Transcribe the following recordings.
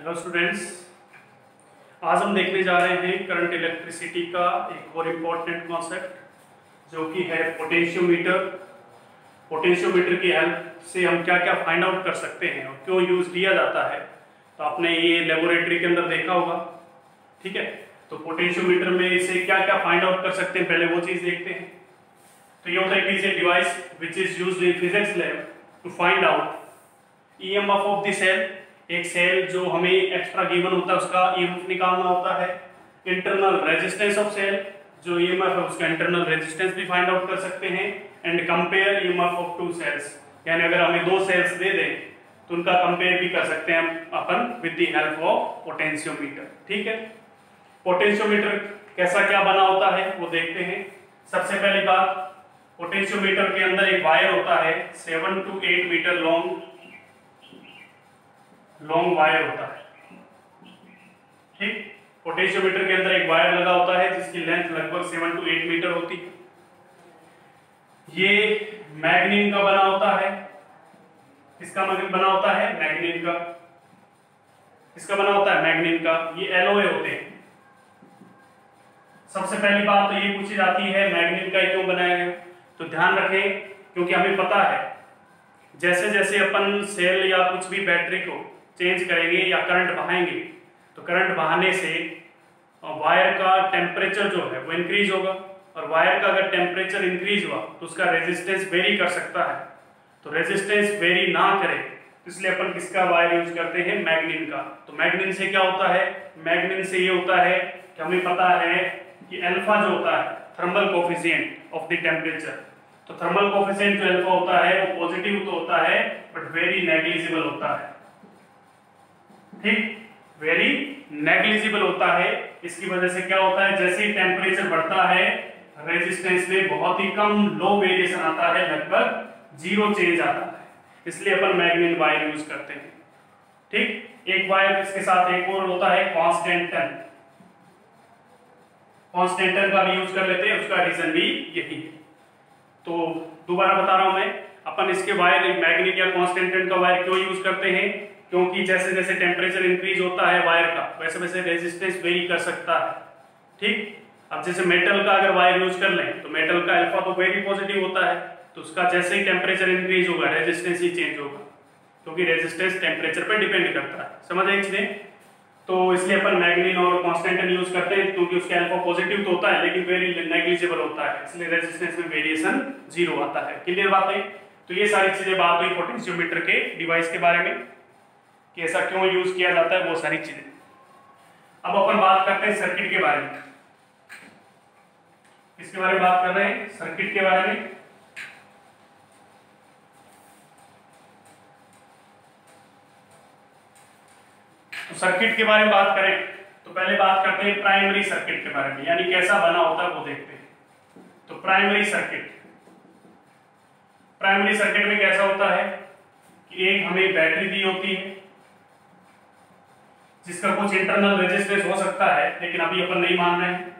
Hello students, आज हम देखने जा रहे हैं करंट इलेक्ट्रिसिटी का एक और इम्पोर्टेंट कॉन्सेप्ट जो कि है पोटेंशियोमीटर। पोटेंशियोमीटर की हेल्प से हम क्या क्या फाइंड आउट कर सकते हैं और क्यों यूज किया जाता है, तो आपने ये लेबोरेटरी के अंदर देखा होगा। ठीक है, तो पोटेंशियोमीटर में से क्या क्या फाइंड आउट कर सकते हैं, पहले वो चीज देखते हैं। तो ये होता है it is a device which is used in physics lab to find out EMF of the cell. एक सेल जो हमें एक्स्ट्रा गिवन होता है उसका ईएमएफ निकालना होता है। इंटरनल रेजिस्टेंस ऑफ सेल, जो ईएमएफ है उसका इंटरनल रेजिस्टेंस भी फाइंड आउट कर सकते हैं। And compare EMF of two cells, यानी अगर हमें दो सेल्स दे दें तो उनका कंपेयर भी कर सकते हैं अपन with the help of potentiometer. ठीक है, पोटेंशियोमीटर कैसा क्या बना होता है वो देखते हैं। सबसे पहली बात, पोटेंशियोमीटर के अंदर एक वायर होता है 7 to 8 मीटर लॉन्ग वायर होता है। ठीक, पोटेंशियोमीटर के अंदर एक वायर लगा होता है जिसकी लेंथ लगभग 7 to 8 मीटर होती है। ये मैग्नीन का बना होता है। किसका बना होता है? मैग्नीन का। किसका बना होता है? मैग्नीन का। ये एलओए होते हैं। सबसे पहली बात तो ये पूछी जाती है मैग्नीन का क्यों बनाया गया, तो ध्यान रखें क्योंकि हमें पता है जैसे जैसे अपन सेल या कुछ भी बैटरी को चेंज करेंगे या करंट बहाएंगे तो करंट बहाने से वायर का टेम्परेचर जो है वो इंक्रीज होगा, और वायर का अगर टेम्परेचर इंक्रीज हुआ तो उसका रेजिस्टेंस वेरी कर सकता है। तो रेजिस्टेंस वेरी ना करे इसलिए अपन किसका वायर यूज करते हैं? मैग्नीन का। तो मैग्नीन से क्या होता है? मैग्नीन से ये होता है कि हमें पता है कि अल्फा जो होता है thermal coefficient of the temperature, तो थर्मल कोफिशिएंट जो अल्फा होता है वो पॉजिटिव तो होता है बट वेरी नेग्लिजिबल होता है। ठीक, वेरी नेग्लिजिबल होता है। इसकी वजह से क्या होता है, जैसे ही टेम्परेचर बढ़ता है रेजिस्टेंस में बहुत ही कम लो वेरिएशन आता है, लगभग जीरो चेंज आता है। इसलिए अपन मैग्नीन वायर यूज करते हैं। ठीक, एक वायर इसके साथ एक और होता है कांस्टेंटन। कांस्टेंटन का भी यूज कर लेते हैं, उसका रीजन भी यही है। तो दोबारा बता रहा हूं मैं, अपन इसके वायर मैग्नीन या कांस्टेंटन का वायर क्यों यूज करते हैं? क्योंकि जैसे जैसे टेम्परेचर इंक्रीज होता है वायर का वैसे वैसे रेजिस्टेंस वेरी कर सकता है। ठीक, अब जैसे मेटल का अगर वायर यूज कर लें तो मेटल का अल्फा तो वेरी पॉजिटिव होता है, तो उसका जैसे ही टेम्परेचर इंक्रीज होगा रेजिस्टेंस ही चेंज होगा, क्योंकि रेजिस्टेंस टेम्परेचर पर डिपेंड करता है। समझ आई चीजें? तो इसलिए अपन मैग्नीन और कांस्टेंटन यूज करते हैं क्योंकि उसका अल्फा पॉजिटिव तो होता है लेकिन वेरी नेग्लिजिबल होता है, इसलिए रेजिस्टेंस में वेरिएशन जीरो आता है। क्लियर बात है? तो ये सारी चीजें बात हुई पोटेंशियोमीटर के डिवाइस के बारे में कि ऐसा क्यों यूज किया जाता है, वो सारी चीजें। अब अपन बात करते हैं सर्किट के बारे में। किसके बारे में बात कर रहे हैं? सर्किट के बारे में। तो सर्किट के बारे में बात करें तो पहले बात करते हैं प्राइमरी सर्किट के बारे में, यानी कैसा बना होता है वो देखते हैं। तो प्राइमरी सर्किट में कैसा होता है कि एक हमें बैटरी दी होती है जिसका कुछ इंटरनल रेजिस्टेंस हो सकता है, लेकिन अभी अपन नहीं मान रहे हैं।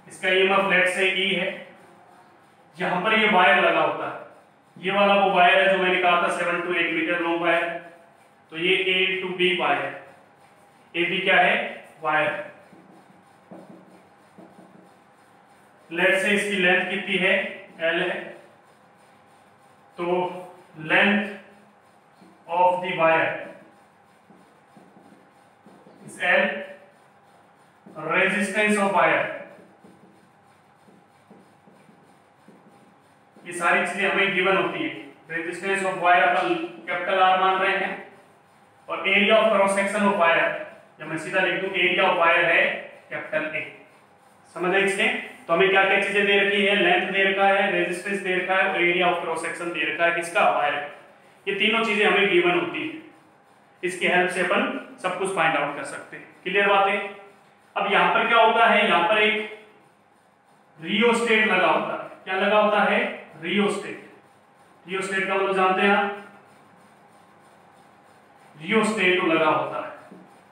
इसका ईएमएफ लेट से E है। यहां पर ये वायर लगा होता है, ये वाला वो वायर है जो मैंने कहा था 7 to 8 मीटर लॉन्ग वायर। तो ये A to B wire, A B क्या है? वायर। लेट से इसकी लेंथ कितनी है? L है। तो length of the wire is L, resistance of wire. ये सारी चीजें हमें गिवन होती है। Resistance of wire upon capital R मान रहे हैं, और area of cross section of wire, जब मैं सीधा लिख दूं एरिया ऑफ वायर है कैपिटल A। समझ आए इसमें? तो हमें क्या क्या चीजें दे रखी है? लेंथ दे रखा है, रेजिस्टेंस दे रखा है और एरिया ऑफ क्रॉस सेक्शन दे रखा है। किसका? वायर। ये तीनों चीजें हमें गिवन होती है, इसकी हेल्प से अपन सब कुछ फाइंड आउट कर सकते हैं। क्लियर बात है? अब यहां पर क्या होता है, यहां पर एक रियोस्टेट लगा होता है। क्या लगा होता है? रियोस्टेट। रियोस्टेट का मतलब जानते हैं आप? रियोस्टेट लगा होता है।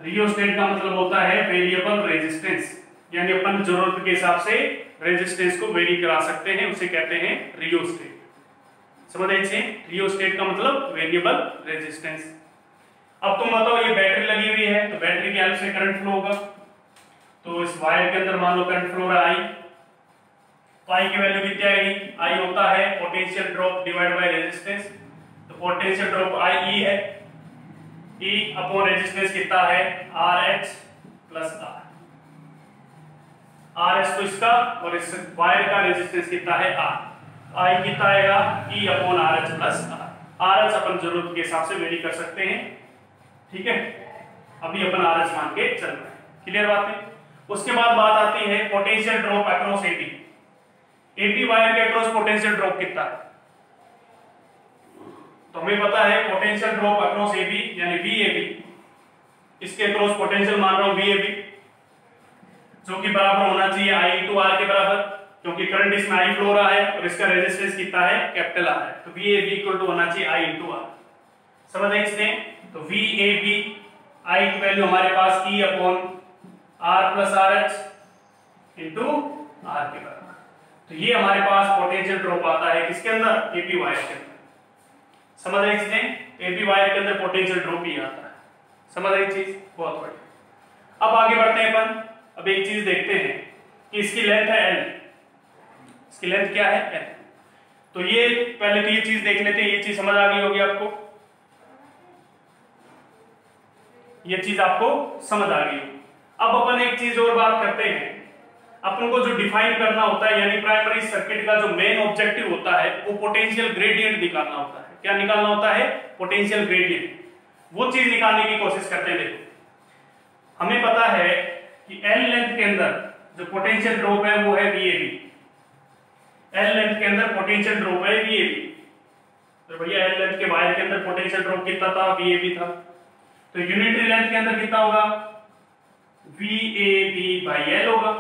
रियोस्टेट का मतलब होता है वेरिएबल रेजिस्टेंस, यानी अपन जरूरत के हिसाब से रेजिस्टेंस को वेरी करा सकते हैं, उसे कहते हैं रियोस्टेट। समझ आइए, रियोस्टेट का मतलब वेरिएबल रेजिस्टेंस। अब तुम बताओ, ये बैटरी लगी हुई है तो बैटरी की हेल्प से करंट फ्लो होगा। तो इस वायर के अंदर मान लो करंट फ्लो रहा आई, तो आई की वैल्यू कितनी आएगी? आई होता है potential drop divide by resistance. तो पोटेंशियल ड्रॉप आई ई है, ई अपॉन रेजिस्टेंस कितना है? R H plus R. R H तो इसका और इस वायर का रेजिस्टेंस कितना है? आर। आई कितना आएगा? E upon R H plus R. R H अपन जरूरत के हिसाब से वेरी कर सकते हैं, ठीक है। अभी अपन आर एच मान के चल रहे हैं, क्लियर बात है। उसके बाद बात आती है potential drop across AB. AB wire के अक्रॉस पोटेंशियल ड्रॉप कितना है? तो हमें पता है पोटेंशियल ड्रॉप अक्रॉस एबी यानी वीएबी, इसके अक्रॉस पोटेंशियल मान रहा हूं वीएबी, जो कि बराबर होना चाहिए आई इंटू आर के बराबर, क्योंकि करंट इसमें आई फ्लो रहा है और इसका रेजिस्टेंस कितना है? कैपिटल आर है। तो वीएबी इक्वल टू होना चाहिए आई इंटू आर। समझ रहे इसने? तो वीएबी आई की वैल्यू हमारे पास E upon R plus R H into R के बराबर। तो ये हमारे पास पोटेंशियल ड्रॉप आता है किसके अंदर? एबी वायर के अंदर। समझ रहे इसने? एबी वायर के अंदर पोटेंशियल ड्रॉप ही आता है। समझ रहे चीज? बहुत बढ़िया। अब आगे बढ़ते हैं अपन। अब एक चीज देखते हैं कि इसकी लेंथ है एल, इसकी लेंथ क्या है? एल। तो ये पहले तो ये चीज देख लेते हैं, ये चीज समझ आ गई होगी आपको, ये चीज आपको समझ आ गई। अब अपन एक चीज और बात करते हैं, अपन को जो डिफाइन करना होता है यानी प्राइमरी सर्किट का जो मेन ऑब्जेक्टिव होता है वो पोटेंशियल ग्रेडियंट निकालना होता है। क्या निकालना होता है? Potential gradient. वो चीज निकालने की कोशिश करते हैं। देखो हमें पता है कि एल लेंथ के अंदर जो पोटेंशियल ड्रॉप है वो है वीएबी। एल लेंथ के अंदर पोटेंशियल ड्रॉप है वीएबी। तो भैया एल लेंथ के वायर के अंदर पोटेंशियल ड्रॉप कितना था? वीएबी था। तो यूनिटरी लेंथ के अंदर कितना होगा? वीएबी बाई एल होगा।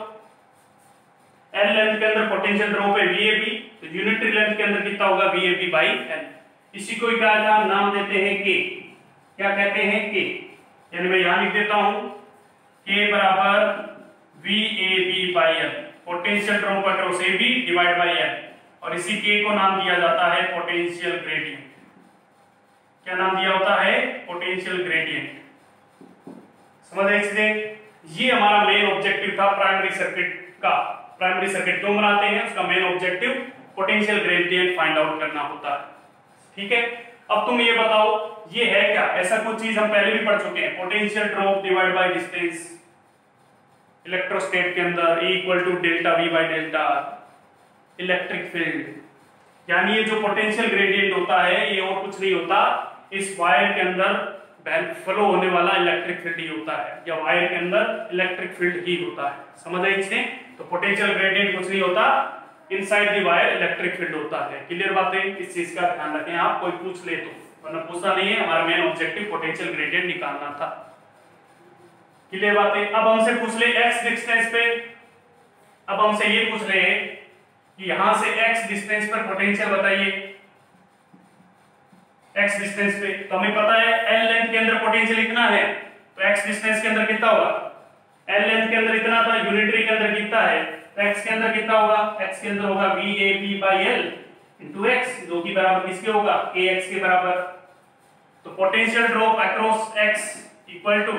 एल लेंथ के अंदर पोटेंशियल ड्रॉप है वीएबी, तो यूनिटरी लेंथ के अंदर कितना होगा? वीएबी बाई एल। इसी को क्या नाम देते हैं? के। क्या कहते हैं? के। यानी मैं यहां लिख देता हूं के बराबर VAB by L, potential drop across AB divide by L, और इसी के को नाम दिया जाता है पोटेंशियल ग्रेडियंट। क्या नाम दिया होता है? Potential gradient. समझ रहे इसलिए ये हमारा मेन ऑब्जेक्टिव था प्राइमरी सर्किट का। प्राइमरी सर्किट क्यों बनाते हैं? उसका main objective potential gradient find out करना होता है, ठीक है। अब तुम ये बताओ ये है क्या? ऐसा कुछ चीज हम पहले भी पढ़ चुके हैं, potential drop divide by distance electrostat के अंदर E equal to delta V by delta electric field. यानी ये जो पोटेंशियल ग्रेडियंट होता है ये और कुछ नहीं होता, इस वायर के अंदर फ्लो होने वाला इलेक्ट्रिक फील्ड ही होता है, या वायर के अंदर इलेक्ट्रिक फील्ड ही होता है। समझ रहे इसने? तो पोटेंशियल ग्रेडियंट कुछ नहीं होता, inside the wire electric field होता है। क्लियर बात है? इस चीज का ध्यान रखें आप, कोई पूछ ले तो, वरना पूछना नहीं है। हमारा मेन ऑब्जेक्टिव पोटेंशियल ग्रेडियंट निकालना था। क्लियर बात है? अब हमसे पूछ ले x डिस्टेंस पे, अब हमसे ये पूछ ले कि यहां से x डिस्टेंस पर पोटेंशियल बताइए। x डिस्टेंस पे तो हमें पता है l लेंथ के अंदर पोटेंशियल इतना है, तो x डिस्टेंस के अंदर कितना होगा? l लेंथ के अंदर इतना था, यूनिटरी के अंदर कितना है? तो x के अंदर कितना होगा? x के अंदर होगा VAB by L into x, जो कि बराबर किसके होगा? kx के बराबर। तो potential drop across x equal to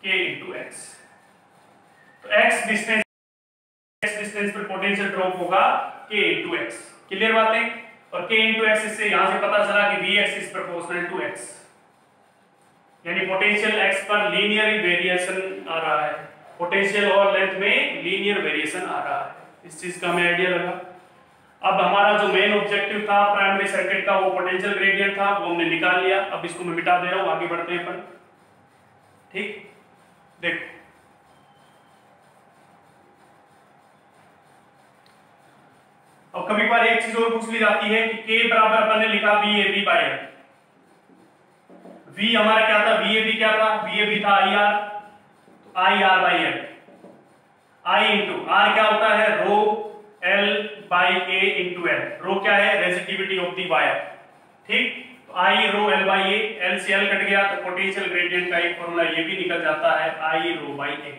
k into x। तो x डिस्टेंस पर पोटेंशियल ड्रॉप होगा k इंटू x। क्लियर बात है? और k इंटू x इससे यहां से पता चला कि Vx is proportional to x, यानी पोटेंशियल x पर लीनियर वेरिएशन आ रहा है, पोटेंशियल और लेंथ में लीनियर वेरिएशन आ रहा है। इस चीज का हमें आइडिया लगा। अब हमारा जो मेन ऑब्जेक्टिव था प्राइमरी सर्किट का वो पोटेंशियल ग्रेडियंट था, वो हमने निकाल लिया। अब इसको मैं मिटा दे रहा हूं, आगे बढ़ते हैं अपन, ठीक। देखो अब कभी बार एक चीज और पूछ ली जाती है कि k बराबर अपन ने लिखा VAB बाई L। V हमारा क्या था? VAB क्या था? VAB था IR, तो IR by L। I into R क्या होता है? Rho L by A into L। Rho क्या है? रेजिस्टिविटी ऑफ दी वायर, ठीक। तो I rho L by A, L से L कट गया तो पोटेंशियल ग्रेडियंट का एक फॉर्मूला ये भी निकल जाता है I रो बाई A।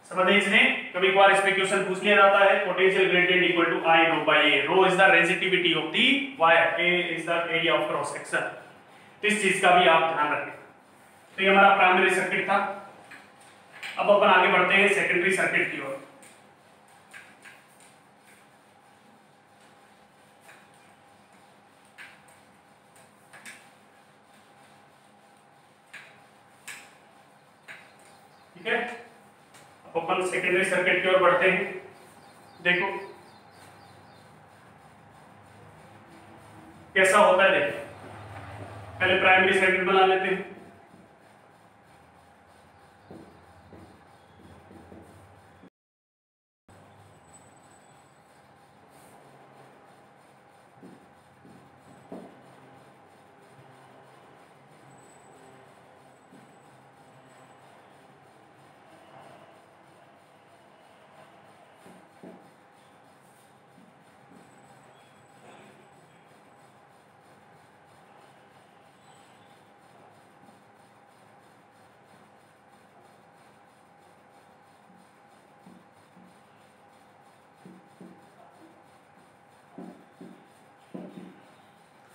समझे इसने? कभी बार इसमें क्वेश्चन पूछ लिया जाता है potential gradient equal to I rho by A। Rho is the resistivity of the wire, A is the area of cross section. तो इस चीज का भी आप ध्यान रखें। तो ये हमारा प्राइमरी सर्किट था। अब अपन आगे बढ़ते हैं सेकेंडरी सर्किट की ओर। ठीक है, अब अपन सेकेंडरी सर्किट की ओर बढ़ते हैं। देखो कैसा होता है, देखो पहले प्राइमरी सर्किट बना लेते हैं।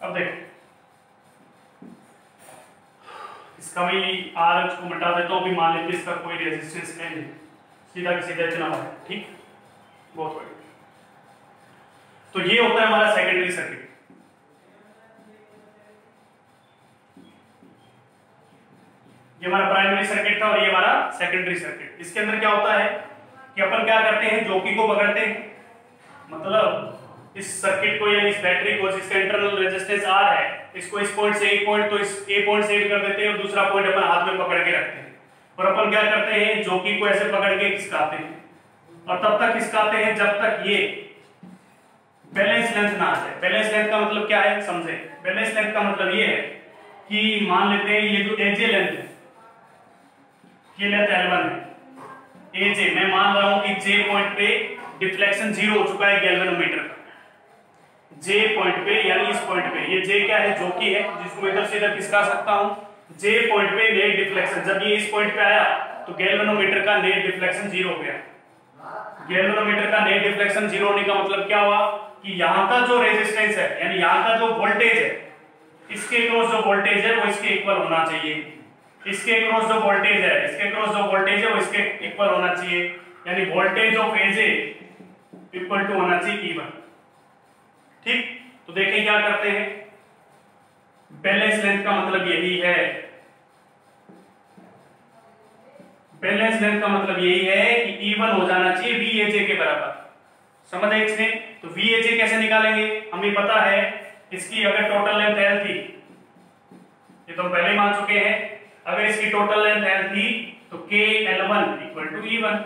अब देखो इसका भी आर को मिटा देता हूं, भी मान लेते इसका कोई रेजिस्टेंस है नहीं, सीधा की सीधा इतना है। ठीक, बहुत बढ़िया। तो ये होता है हमारा सेकेंडरी सर्किट। ये हमारा प्राइमरी सर्किट था और ये हमारा सेकेंडरी सर्किट। इसके अंदर क्या होता है कि अपन क्या करते हैं, जोकी को पकड़ते हैं, मतलब इस सर्किट को यानी इस बैटरी को जिसका इंटरनल रेजिस्टेंस आर है, इसको इस पॉइंट से एक पॉइंट, तो इस ए पॉइंट से कर देते हैं और दूसरा पॉइंट अपन हाथ में पकड़ के रखते हैं। और अपन क्या करते हैं, जोकी को ऐसे पकड़ के खिसकाते हैं और तब तक खिसकाते हैं जब तक ये बैलेंस लेंथ ना आ जाए। बैलेंस लेंथ का मतलब क्या है समझे। बैलेंस लेंथ का मतलब ये है कि मान लेते हैं ये जो एजे लेंथ है, ये लेंथ L1 है। एजे मैं मान रहा हूं कि जे पॉइंट पे डिफ्लेक्शन 0 हो चुका है गैल्वेनोमीटर का। जे पॉइंट पे यानी इस पॉइंट पे, ये जे क्या है, जोकी है जिसको मैं इधर से इधर खिसका सकता हूं। जे पॉइंट पे नेट डिफ्लेक्शन, जब ये इस पॉइंट पे आया तो गैल्वेनोमीटर का नेट डिफ्लेक्शन 0 हो गया। गैल्वेनोमीटर का नेट डिफ्लेक्शन 0 होने का मतलब क्या हुआ कि यहां का जो रेजिस्टेंस है यानी यहां का जो वोल्टेज है, इसके क्रॉस जो वोल्टेज है वो इसके इक्वल होना चाहिए। इसके क्रॉस जो वोल्टेज है, इसके क्रॉस जो वोल्टेज है वो इसके इक्वल होना चाहिए, यानी voltage of AJ equal to होना चाहिए E1। ठीक, तो देखें क्या करते हैं, बैलेंस लेंथ का मतलब यही है। बैलेंस लेंथ का मतलब यही है कि E1 हो जाना चाहिए VAJ के बराबर। समझ आए इसने। तो VAJ कैसे निकालेंगे, हमें पता है इसकी अगर टोटल लेंथ L थी, ये तो हम पहले मान चुके हैं, अगर इसकी टोटल लेंथ L थी तो KL1 इक्वल टू E1।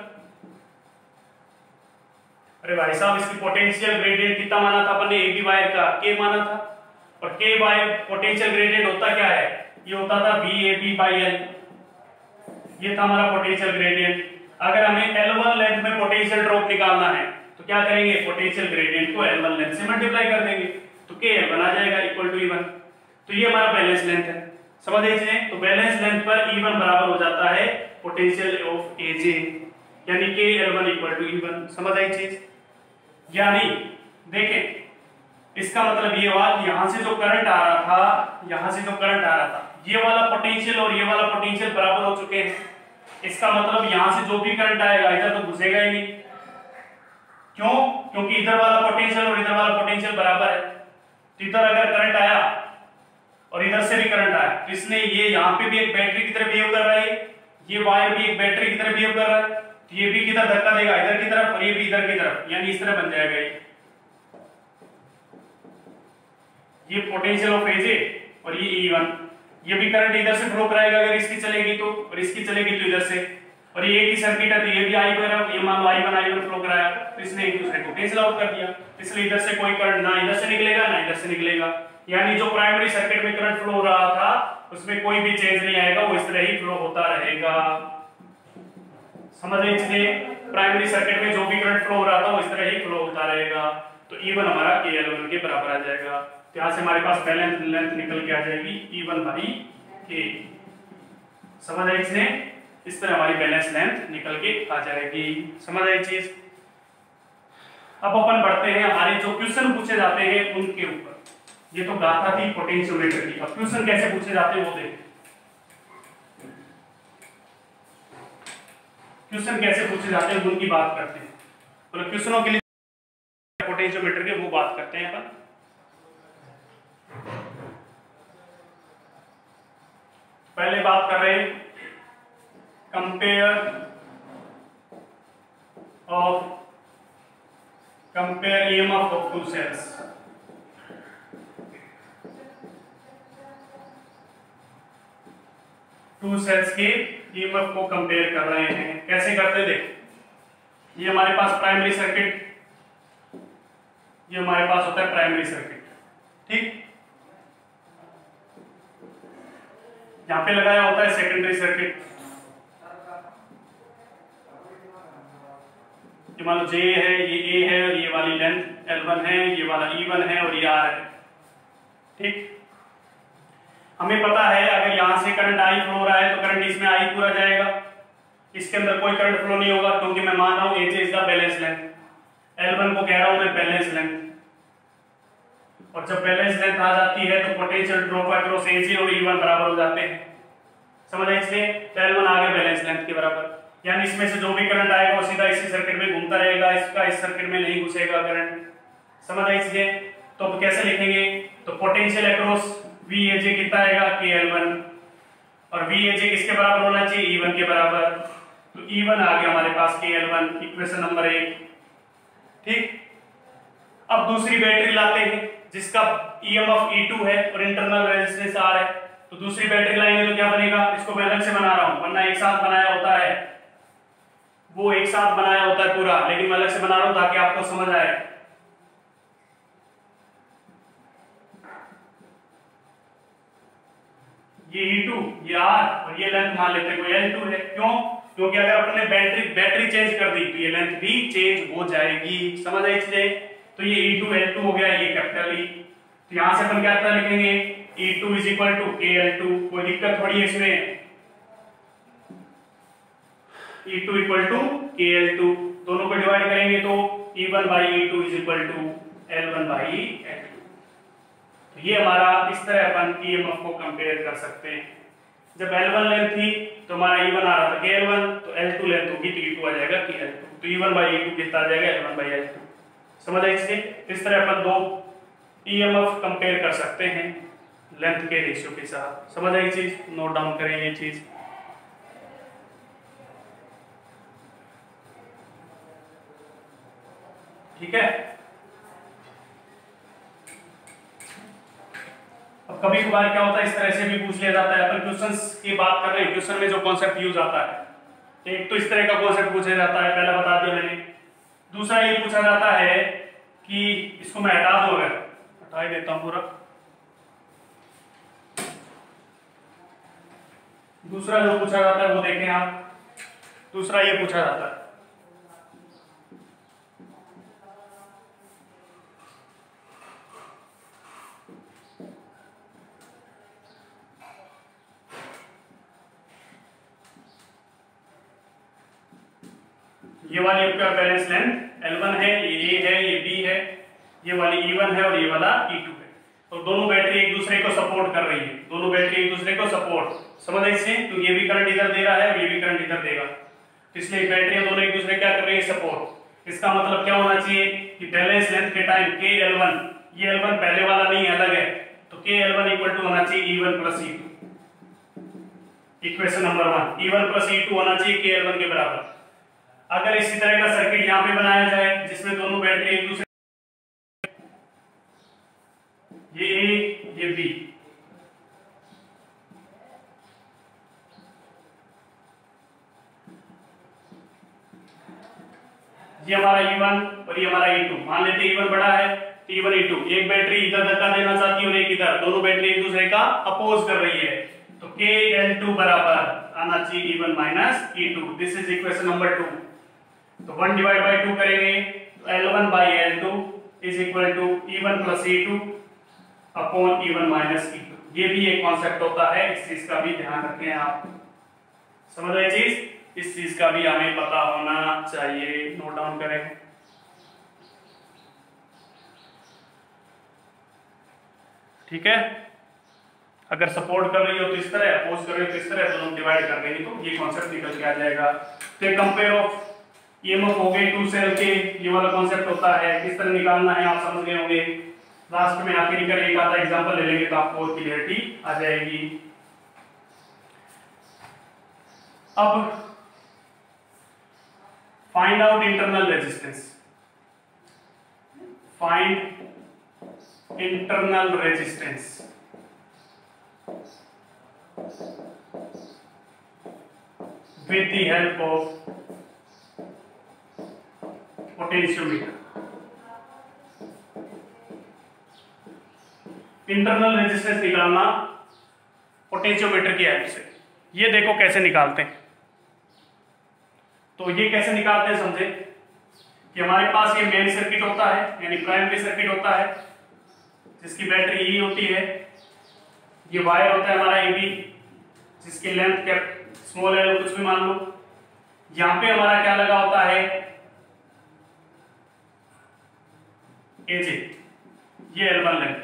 अरे भाई साहब इसकी पोटेंशियल ग्रेडियंट कितना माना था अपन ने, AB वायर का K माना था, और K वायर पोटेंशियल ग्रेडियंट होता क्या है, ये होता था VAB/L। ये था हमारा पोटेंशियल ग्रेडियंट। अगर हमें L1 लेंथ में पोटेंशियल ड्रॉप निकालना है तो क्या करेंगे, पोटेंशियल ग्रेडियंट को L1 लेंथ से मल्टीप्लाई कर देंगे तो KL1 आ जाएगा इक्वल टू E1। तो ये हमारा बैलेंस लेंथ है। समझ लीजिए, तो बैलेंस लेंथ पर E1 बराबर हो जाता है पोटेंशियल ऑफ AJ, यानी KL1 इक्वल टू E1। समझ आई चीज। यानी देखें इसका मतलब ये हुआ कि यहां से जो करंट आ रहा था, यहां से जो करंट आ रहा था, ये वाला पोटेंशियल और ये वाला पोटेंशियल बराबर हो चुके हैं। इसका मतलब यहां से जो भी करंट आएगा इधर तो घुसेगा ही नहीं। क्यों, क्योंकि इधर वाला पोटेंशियल और इधर वाला पोटेंशियल बराबर है। तो इधर अगर करंट आया और इधर से भी करंट आया तो इसने ये यहां पे भी एक बैटरी की तरह बिहेव कर रहा है, ये वायर भी एक बैटरी की तरह बिहेव कर रहा है, तो ये भी किधर धक्का देगा, इधर की तरफ, और ये भी इधर की तरफ, यानी इस तरह बन जाएगा ये पोटेंशियल ऑफ एजे और ये E1। ये भी करंट इधर से फ्लो कराएगा अगर इसकी चलेगी तो, और इसकी चलेगी तो इधर से, और ये एक ही सर्किट है तो ये भी I1, ये मान लो I1 फ्लो कराया तो इसने एक दूसरे को कैंसिल आउट कर दिया, इसलिए इधर से कोई करंट ना इधर से निकलेगा ना इधर से निकलेगा। यानी जो प्राइमरी सर्किट में करंट फ्लो हो रहा था उसमें कोई भी चेंज नहीं आएगा, वो इस तरह ही फ्लो होता रहेगा। समझ लीजिए, प्राइमरी सर्किट में जो भी करंट फ्लो हो रहा था वो इस तरह ही फ्लो होता रहेगा। तो E1 हमारा KL1 के बराबर आ जाएगा। तो यहां से हमारे पास बैलेंस लेंथ निकल के आ जाएगी E1/K। समझ आई इसने, इस तरह हमारी बैलेंस लेंथ निकल के आ जाएगी। समझ आई चीज। अब अपन बढ़ते हैं हमारे जो क्वेश्चन पूछे जाते हैं उनके ऊपर। ये तो गाथा थी पोटेंशियोमीटर की, अब क्वेश्चन कैसे पूछे जाते हैं वो देखें। क्वेश्चन कैसे पूछे जाते हैं उनकी बात करते हैं। मतलब क्वेश्चनों के लिए पोटेंशियोमीटर के वो बात करते हैं अपन। पहले बात कर रहे हैं compare EMF of two cells. Two cells के ईएमएफ को कंपेयर कर रहे हैं। कैसे करते देखो, ये हमारे पास प्राइमरी सर्किट, ये हमारे पास होता है प्राइमरी सर्किट, ठीक। यहां पे लगाया होता है सेकेंडरी सर्किट। ये मान लो J है, ये A है और ये वाली लेंथ L1 है, ये वाला E1 है और ये R है, ठीक। हमें पता है अगर यहां से करंट I फ्लो हो रहा है तो करंट इसमें I पूरा जाएगा, इसके अंदर कोई करंट फ्लो नहीं होगा क्योंकि मैं मान रहा हूं AJ is the balance length. L1 को कह रहा हूं मैं बैलेंस लेंथ, और जब बैलेंस लेंथ आ जाती है तो पोटेंशियल ड्रॉप अक्रॉस AJ और E1 बराबर हो जाते हैं। समझ आए? इसलिए L1 आ गया बैलेंस लेंथ के बराबर, यानी इसमें से जो भी करंट आएगा वो सीधा इसी सर्किट में घूमता रहेगा, इसका इस सर्किट में नहीं घुसेगा करंट। समझ आए? इसलिए तो अब कैसे लिखेंगे, तो पोटेंशियल अक्रॉस VAJ कितना आएगा KL1, और VAJ किसके बराबर होना चाहिए, E1 के बराबर। तो E1 आ गया हमारे पास KL1, इक्वेशन नंबर 1, ठीक। अब दूसरी बैटरी लाते हैं जिसका EMF E2 है और इंटरनल रेजिस्टेंस R है। तो दूसरी बैटरी लाएंगे तो क्या बनेगा, इसको मैं अलग से बना रहा हूं, वरना एक साथ बनाया होता है, वो एक साथ बनाया होता है पूरा, लेकिन मैं अलग से बना रहा हूं ताकि आपको समझ आए। ये E2, ये R और ये लेंथ मान लेते हैं कोई L2 है। क्यों? क्योंकि अगर अपने बैटरी चेंज कर दी तो ये लेंथ भी चेंज हो जाएगी। समझ आए? इसलिए तो ये E2 L2 हो गया, ये कैपिटल E। तो यहां से अपन क्या लिखेंगे, E2 is equal to KL2। कोई दिक्कत थोड़ी है इसमें, E2 इक्वल टू KL2, दोनों को डिवाइड करेंगे तो E1 by E2 is equal to L1 by L2। तो ये हमारा इस तरह अपन EMF को कंपेयर कर सकते हैं। जब L1 लेंथ थी तो हमारा E1 आ रहा था KL1, तो L2 लेंथ होगी तो E2 आ जाएगा KL2। तो E1 बाई E2 कितना आ जाएगा, L1 बाई L2। समझ आए? इसलिए इस तरह अपन दो EMF कंपेयर कर सकते हैं लेंथ के रेशियो के साथ। समझ आई चीज? नोट डाउन करें ये चीज। ठीक है। अब कभी कभार क्या होता है, इस तरह से भी पूछ लिया जाता है। अपन क्वेश्चंस की बात कर रहे हैं, क्वेश्चन में जो कॉन्सेप्ट यूज आता है, एक तो इस तरह का कॉन्सेप्ट पूछा जाता है, पहला बता दिया मैंने। दूसरा ये पूछा जाता है कि इसको मैं हटा दूं, अगर हटा ही देता हूं पूरा। दूसरा जो पूछा जाता है वो देखें आप, दूसरा ये पूछा जाता है, ये वाली आपका बैलेंस लेंथ L1 है, ये A है, ये B है, ये वाली E1 है और ये वाला E2 है। तो दोनों बैटरी एक दूसरे को सपोर्ट कर रही है, दोनों बैटरी एक दूसरे को सपोर्ट। समझ आई इससे? तो ये भी करंट इधर दे रहा है और ये भी करंट इधर देगा, इसलिए बैटरियां दोनों एक दूसरे क्या कर रही है, सपोर्ट। इसका मतलब क्या होना चाहिए कि बैलेंस लेंथ के टाइम KL1, ये L1 पहले वाला नहीं अलग है, तो KL1 इक्वल टू होना चाहिए E1 plus E2। Equation number 1, E1 plus E2 होना चाहिए KL1 के बराबर। अगर इसी तरह का सर्किट यहां पे बनाया जाए जिसमें दोनों बैटरी एक दूसरे, ये A ये B, ये हमारा E1 और ये हमारा E2, मान लेते हैं E1 बड़ा है तो E1 E2, एक बैटरी इधर धक्का देना चाहती है और एक इधर, दोनों बैटरी एक दूसरे का अपोज कर रही है, तो KL2 बराबर आना चाहिए E1 minus E2। This is equation number 2। तो 1 डिवाइड बाय 2 करेंगे तो L1 by L2 is equal to E1 plus E2 upon E1 minus E2। ये भी एक कॉन्सेप्ट होता है, इस चीज का भी ध्यान रखें आप। समझ रहे चीज? इस चीज का भी हमें पता होना चाहिए, नोट डाउन करें। ठीक है। अगर सपोर्ट कर रही हो तो इस तरह, अपोज कर रही हो तो इस तरह, दोनों डिवाइड कर देंगे तो ये कॉन्सेप्ट निकल के आ जाएगा। तो कंपेयर ऑफ ईएमएफ हो गए टू सेल के, ये वाला कॉन्सेप्ट होता है, किस तरह निकालना है आप समझ गए होंगे। लास्ट में आखिरी कर एक आधा एग्जांपल ले लेंगे तो आपको और क्लियरिटी आ जाएगी। अब find out internal resistance, find internal resistance with the help of potentiometer। Internal resistance निकालना पोटेंशियोमीटर की हेल्प से। ये देखो कैसे निकालते हैं। तो ये कैसे निकालते हैं समझे कि हमारे पास ये मेन सर्किट होता है, यानी प्राइमरी सर्किट होता है जिसकी बैटरी ई होती है। ये वायर होता है हमारा एबी जिसकी लेंथ कैप स्मॉल एल कुछ भी मान लो। यहां पे हमारा क्या लगा होता है एजे, ये L1 लेंथ,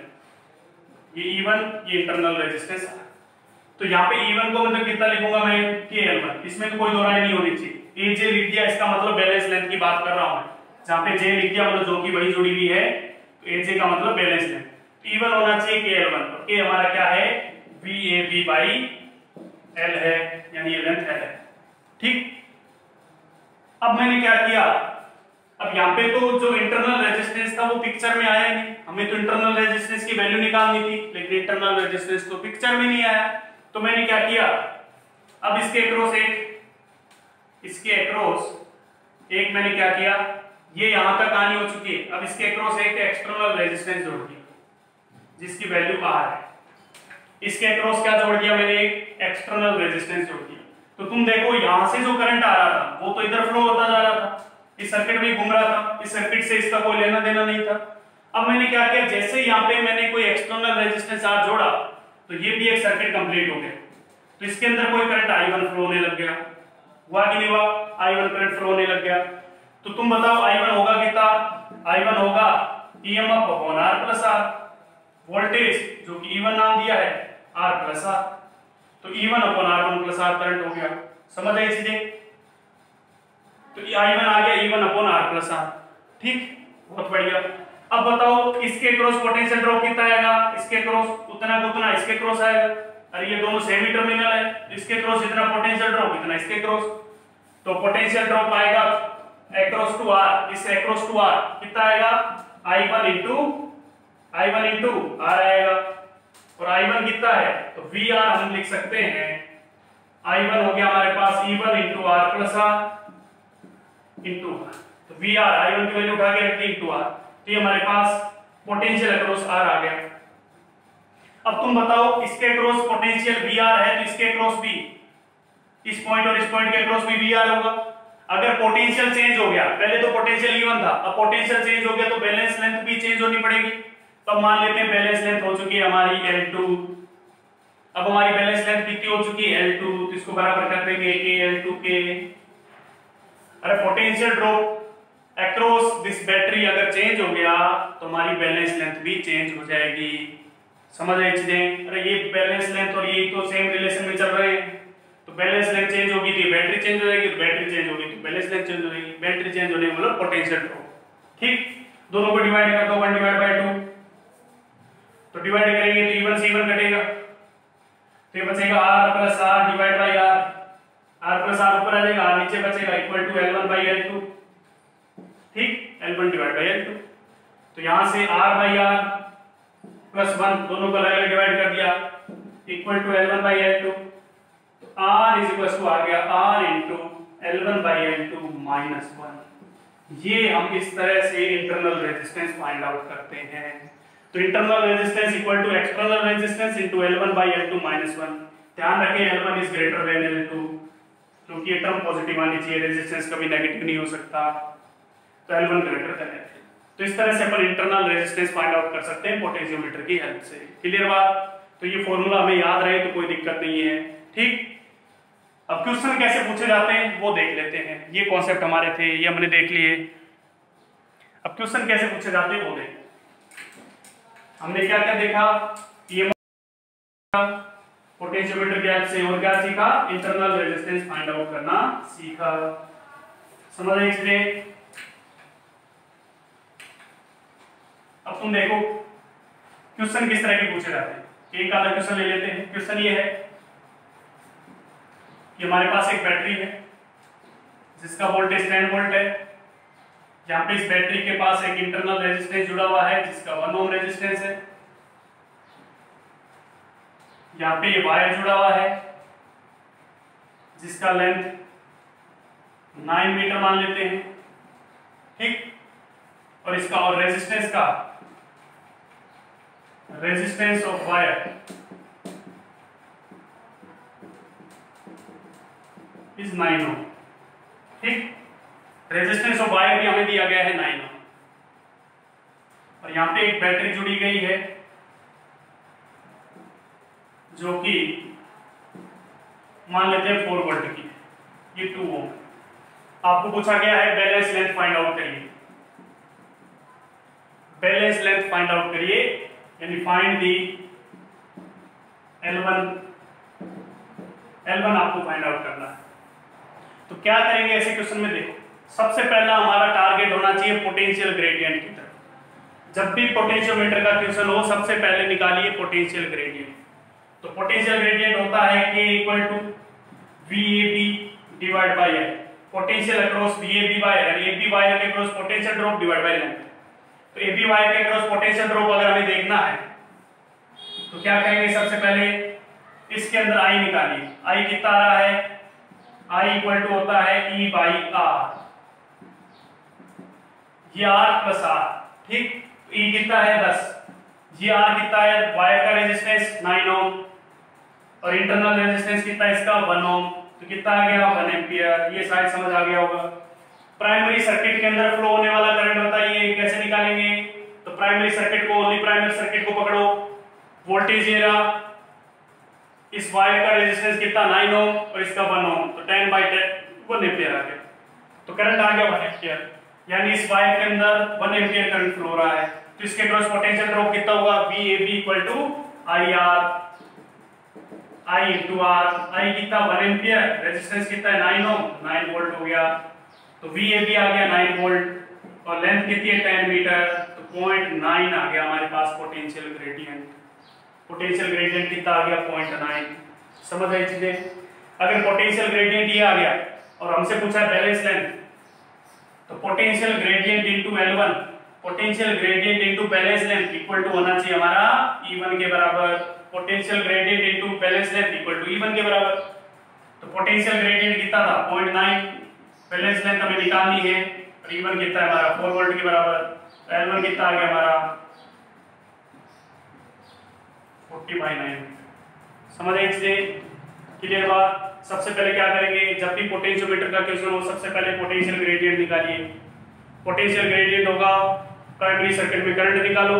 ये E1, ये इंटरनल रेजिस्टेंस। तो यहाँ पे E1 को मतलब कितना लिखूंगा मैं कि L1, इसमें तो कोई दो राय नहीं होनी चाहिए। एजे लिख दिया इसका मतलब बैलेंस लेंथ की बात कर रहा हूं मैं। जहां पे जे लिख दिया मतलब जो कि वही जुड़ी हुई है, तो एजे का मतलब बैलेंस लेंथ। E1 होना चाहिए के L1, तो के हमारा क्या है VAB बाई L है, यानी ये लेंथ L है। ठीक, अब मैंने क्या किया, अब यहाँ पे तो जो इंटरनल रेजिस्टेंस था वो पिक्चर में आया नहीं, हमें तो इंटरनल रेजिस्टेंस की वैल्यू निकालनी थी, लेकिन इंटरनल रेजिस्टेंस तो पिक्चर में नहीं आया। तो मैंने क्या किया, अब इसके अक्रॉस एक मैंने क्या किया, ये यहां तक आनी हो चुकी है। अब इसके अक्रॉस एक एक्सटर्नल रेजिस्टेंस जोड़ दी जिसकी वैल्यू R है। इसके अक्रॉस क्या जोड़ दिया मैंने, एक एक्सटर्नल रेजिस्टेंस जोड़ दिया। तो तुम देखो यहां से जो करंट आ रहा था वो तो इधर फ्लो होता जा रहा था, इस सर्किट में घूम रहा था, इस सर्किट से इसका कोई लेना देना नहीं था। अब मैंने क्या किया, जैसे यहाँ पे मैंने कोई एक्सटर्नल रेजिस्टेंस R जोड़ा तो ये भी एक सर्किट कंप्लीट हो गया। तो इसके अंदर कोई करंट I1 फ्लो होने लग गया, हुआ कि नहीं हुआ, I1 करंट फ्लो होने लग गया। तो तुम बताओ I1 होगा कितना, I1 होगा EMF upon R plus R, voltage जो कि E1 नाम दिया है R प्लस R, तो E1 upon R1 plus R current हो गया। समझ आई चीजें, तो I1 आ गया E1 upon R plus R। ठीक, बहुत बढ़िया। अब बताओ इसके क्रॉस पोटेंशियल ड्रॉप कितना आएगा, इसके क्रॉस उतना को उतना इसके क्रॉस आएगा। अरे ये दोनों सेमी टर्मिनल है, इसके क्रॉस इतना पोटेंशियल ड्रॉप इतना इसके क्रॉस, तो पोटेंशियल ड्रॉप आएगा अक्रॉस टू R, इस अक्रॉस टू R कितना आएगा I1 इंटू R आएगा। और I1 कितना है तो VR हम लिख सकते हैं, I1 हो गया हमारे पास E1 into R plus R into R, तो VR I1 की वैल्यू उठा के रख दी इंटू R, तो ये हमारे पास पोटेंशियल अक्रॉस R आ गया। अब तुम बताओ इसके अक्रॉस पोटेंशियल VR है तो इसके अक्रॉस भी, इस पॉइंट और इस पॉइंट के अक्रॉस भी VR होगा। अगर पोटेंशियल चेंज हो गया, पहले तो पोटेंशियल E1 था, अब पोटेंशियल चेंज हो गया तो बैलेंस लेंथ भी चेंज होनी पड़ेगी। तो मान लेते हैं बैलेंस लेंथ हो चुकी है हमारी L2। अब हमारी बैलेंस लेंथ कितनी हो चुकी है L2, तो इसको बराबर कर देंगे A L2 के। अरे potential drop across this battery अगर चेंज हो गया तो हमारी बैलेंस लेंथ भी चेंज हो जाएगी। समझ आई चीजें, अरे ये बैलेंस लेंथ और ये तो सेम रिलेशन में चल रहे हैं, तो बैलेंस लेंथ चेंज होगी तो बैटरी चेंज हो जाएगी, तो बैटरी चेंज होगी तो बैलेंस लेंथ चेंज हो जाएगी, बैटरी चेंज होने का मतलब पोटेंशियल ड्रॉप। ठीक, दोनों को डिवाइड कर दो 1 डिवाइड बाय 2, तो डिवाइड करेंगे तो E1 से E1 कटेगा, तो ये बचेगा R plus R divide by R, R plus R ऊपर आ जाएगा, R नीचे बचेगा equal to L1 by L2। ठीक, L1 डिवाइड बाय L2, तो यहां से R बाय R प्लस 1 दोनों को अलग-अलग डिवाइड कर दिया equal to L1 by L2, तो R इज इक्वल टू आ गया R into L1 by L2 minus 1। ये हम इस तरह से इंटरनल रेजिस्टेंस फाइंड आउट करते हैं। तो internal resistance equal to external resistance into L1 by L2 minus 1। ध्यान रखें L1 is greater than L2, क्योंकि ये टर्म पॉजिटिव आनी चाहिए, रेजिस्टेंस कभी नेगेटिव नहीं हो सकता, तो L1 ग्रेटर देन L2। तो इस तरह से अपन इंटरनल रेजिस्टेंस फाइंड आउट कर सकते हैं पोटेंशियोमीटर की हेल्प से। क्लियर बात, तो ये फॉर्मूला हमें याद रहे तो कोई दिक्कत नहीं है। ठीक, अब क्वेश्चन कैसे पूछे जाते हैं वो देख लेते हैं। ये कॉन्सेप्ट हमारे थे, ये हमने देख लिए। अब क्वेश्चन कैसे पूछे जाते हैं वो देख, हमने क्या क्या देखा, ये पोटेंशियोमीटर की हेल्प से और क्या सीखा, इंटरनल रेजिस्टेंस फाइंड आउट करना सीखा। समझ रहे चीजें। अब तुम देखो क्वेश्चन किस तरह के पूछे जाते हैं। एक आधा क्वेश्चन ले लेते हैं। क्वेश्चन ये है कि हमारे पास एक बैटरी है जिसका वोल्टेज 10 वोल्ट है। यहाँ पे इस बैटरी के पास एक इंटरनल रेजिस्टेंस जुड़ा हुआ है जिसका 1 ओम रेजिस्टेंस है। यहाँ पे ये वायर जुड़ा हुआ है जिसका लेंथ 9 मीटर मान लेते हैं, ठीक। और इसका और रेजिस्टेंस का रेजिस्टेंस ऑफ वायर इज 9 ओम, ठीक। रेजिस्टेंस ऑफ वायर भी हमें दिया गया है 9 ओम। और यहाँ पे एक बैटरी जुड़ी गई है जो कि मान लेते हैं 4 वोल्ट की, ये 2 ओम। आपको पूछा गया है बैलेंस लेंथ फाइंड आउट करिए। बैलेंस लेंथ फाइंड आउट करिए, यानी फाइंड दी L1 आपको फाइंड आउट करना है। तो क्या करेंगे ऐसे क्वेश्चन में, देखो सबसे पहला हमारा टारगेट होना चाहिए पोटेंशियल ग्रेडियंट की तरफ। जब भी पोटेंशियोमीटर का क्वेश्चन हो सबसे पहले निकालिए पोटेंशियल ग्रेडियंट। तो पोटेंशियल ग्रेडियंट होता है K equal to VAB divide by L। Potential across VAB wire यानी AB वायर के across potential drop divide by length. तो AB वायर के अक्रॉस पोटेंशियल ड्रॉप अगर हमें देखना है तो क्या करेंगे, सबसे पहले इसके अंदर I निकालिए। I कितना आ रहा है, I इक्वल टू होता है E बाई R, ये R प्लस R, ठीक। E कितना है 10, ये R कितना है, वायर का रेजिस्टेंस 9 ओम और इंटरनल रेजिस्टेंस कितना है इसका 1 ओम। तो कितना आ गया 1 एम्पियर। ये शायद समझ आ गया होगा। प्राइमरी सर्किट के अंदर फ्लो होने वाला करंट बताइए कैसे निकालेंगे। तो प्राइमरी सर्किट को, ओनली प्राइमरी सर्किट को पकड़ो, वोल्टेज ये रहा, इस वायर का रेजिस्टेंस कितना 9 ओम और इसका 1 ओम, तो 10 बाई 10 1 एम्पियर आ गया। तो करंट आ गया 1 एम्पियर, यानी इस वायर के अंदर 1 एम्पियर करंट फ्लो हो रहा है। तो इसके अक्रॉस पोटेंशियल ड्रॉप कितना होगा, VAB equal to IR, I into R। I कितना 1 एम्पियर, रेजिस्टेंस कितना है 9 ओम, 9 वोल्ट हो गया। तो VAB आ गया 9 वोल्ट और लेंथ कितनी है 10 मीटर, तो 0.9 आ गया हमारे पास पोटेंशियल ग्रेडियंट। पोटेंशियल ग्रेडियंट कितना आ गया 0.9। समझ आई चीजें। अगर पोटेंशियल ग्रेडियंट ये आ गया और हमसे पूछा है बैलेंस लेंथ, तो potential gradient into L1, potential gradient into balance length equal to होना चाहिए हमारा E1 के बराबर। Potential gradient into balance length equal to E1 के बराबर। तो पोटेंशियल ग्रेडियंट कितना था 0.9, बैलेंस लेंथ हमें निकालनी है और E1 कितना है हमारा 4 वोल्ट के बराबर। तो L1 कितना आ गया हमारा 40/9। समझ आई चीजें, क्लियर बात। सबसे पहले क्या करेंगे, जब भी पोटेंशियोमीटर का क्वेश्चन हो सबसे पहले पोटेंशियल ग्रेडियंट निकालिए। पोटेंशियल ग्रेडियंट होगा प्राइमरी सर्किट में करंट निकालो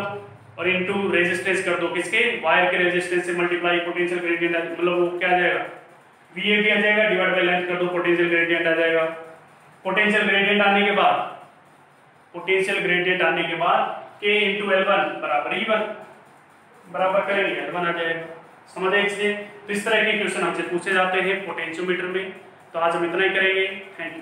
और इनटू रेजिस्टेंस कर दो, किसके, वायर के रेजिस्टेंस से मल्टीप्लाई पोटेंशियल ग्रेडियंट, मतलब वो क्या आ जाएगा VAB आ जाएगा, डिवाइड बाय लेंथ कर दो, पोटेंशियल ग्रेडियंट आ जाएगा। पोटेंशियल ग्रेडियंट आने के बाद K इंटू L1 बराबर E1 बराबर करेंगे L1 आ जाएगा। समझ आए इसलिए। तो इस तरह के क्वेश्चन हमसे पूछे जाते हैं पोटेंशियोमीटर में। तो आज हम इतना ही करेंगे। Thank you.